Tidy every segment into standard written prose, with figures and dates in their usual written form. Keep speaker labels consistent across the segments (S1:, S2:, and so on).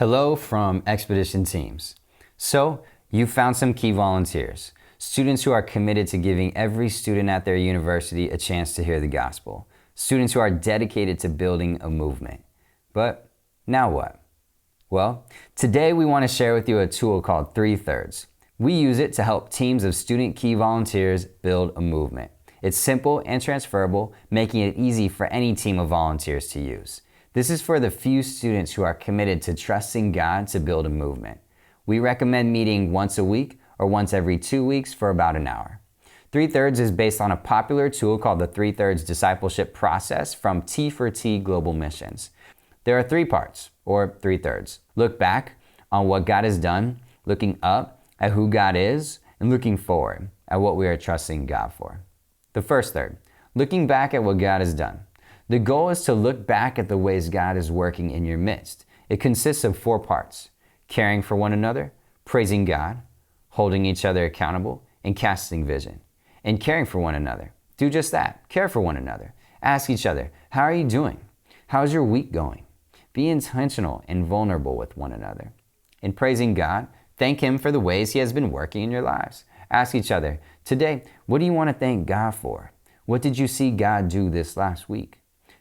S1: Hello from Expedition Teams. So, you found some key volunteers, students who are committed to giving every student at their university a chance to hear the gospel, students who are dedicated to building a movement. But now what? Well, today we want to share with you a tool called 3/3. We use it to help teams of student key volunteers build a movement. It's simple and transferable, making it easy for any team of volunteers to use. This is for the few students who are committed to trusting God to build a movement. We recommend meeting once a week or once every 2 weeks for about an hour. 3/3 is based on a popular tool called the 3/3 discipleship process from T4T Global Missions. There are 3 parts, or 3/3. Look back on what God has done, looking up at who God is, and looking forward at what we are trusting God for. The first third, looking back at what God has done. The goal is to look back at the ways God is working in your midst. It consists of 4 parts: caring for one another, praising God, holding each other accountable, and casting vision. And caring for one another. Do just that. Care for one another. Ask each other, how are you doing? How's your week going? Be intentional and vulnerable with one another. In praising God, thank Him for the ways He has been working in your lives. Ask each other, today, what do you want to thank God for? What did you see God do this last week?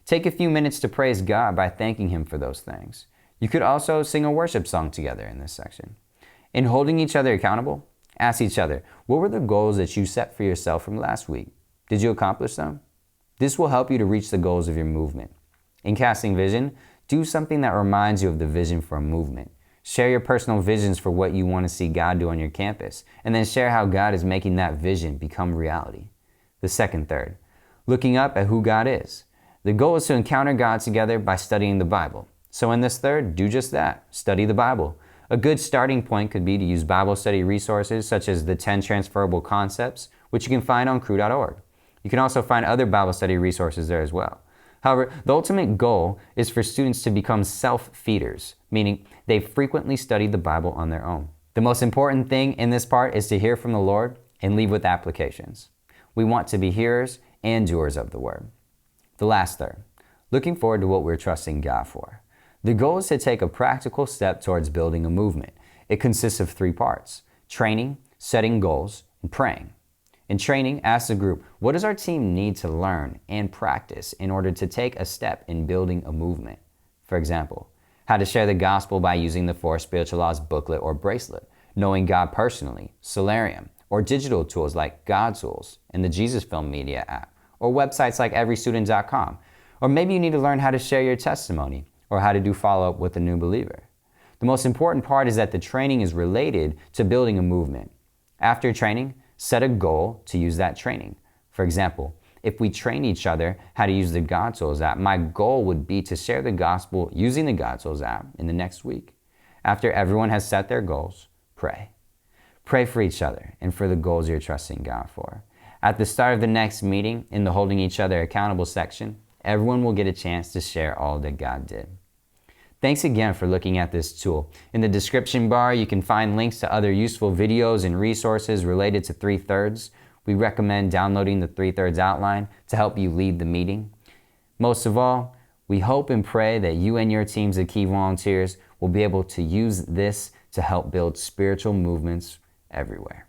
S1: Take a few minutes to praise God by thanking Him for those things. You could also sing a worship song together in this section. In holding each other accountable, ask each other, what were the goals that you set for yourself from last week? Did you accomplish them? This will help you to reach the goals of your movement. In casting vision, do something that reminds you of the vision for a movement. Share your personal visions for what you want to see God do on your campus, and then share how God is making that vision become reality. The second third, looking up at who God is. The goal is to encounter God together by studying the Bible. So in this third, do just that. Study the Bible. A good starting point could be to use Bible study resources such as the 10 Transferable Concepts, which you can find on crew.org. You can also find other Bible study resources there as well. However, the ultimate goal is for students to become self-feeders, meaning they frequently study the Bible on their own. The most important thing in this part is to hear from the Lord and leave with applications. We want to be hearers and doers of the Word. The last third, looking forward to what we're trusting God for. The goal is to take a practical step towards building a movement. It consists of 3 parts: training, setting goals, and praying. In training, ask the group, what does our team need to learn and practice in order to take a step in building a movement? For example, how to share the gospel by using the 4 Spiritual Laws booklet or bracelet, knowing God personally, Solarium, or digital tools like God Tools and the Jesus Film Media app, or websites like everystudent.com. Or maybe you need to learn how to share your testimony or how to do follow-up with a new believer. The most important part is that the training is related to building a movement. After training, set a goal to use that training. For example, if we train each other how to use the God Tools app, my goal would be to share the gospel using the God Tools app in the next week. After everyone has set their goals, pray. Pray for each other and for the goals you're trusting God for. At the start of the next meeting, in the holding each other accountable section, everyone will get a chance to share all that God did. Thanks again for looking at this tool. In the description bar, you can find links to other useful videos and resources related to 3/3. We recommend downloading the 3/3 outline to help you lead the meeting. Most of all, we hope and pray that you and your teams of key volunteers will be able to use this to help build spiritual movements everywhere.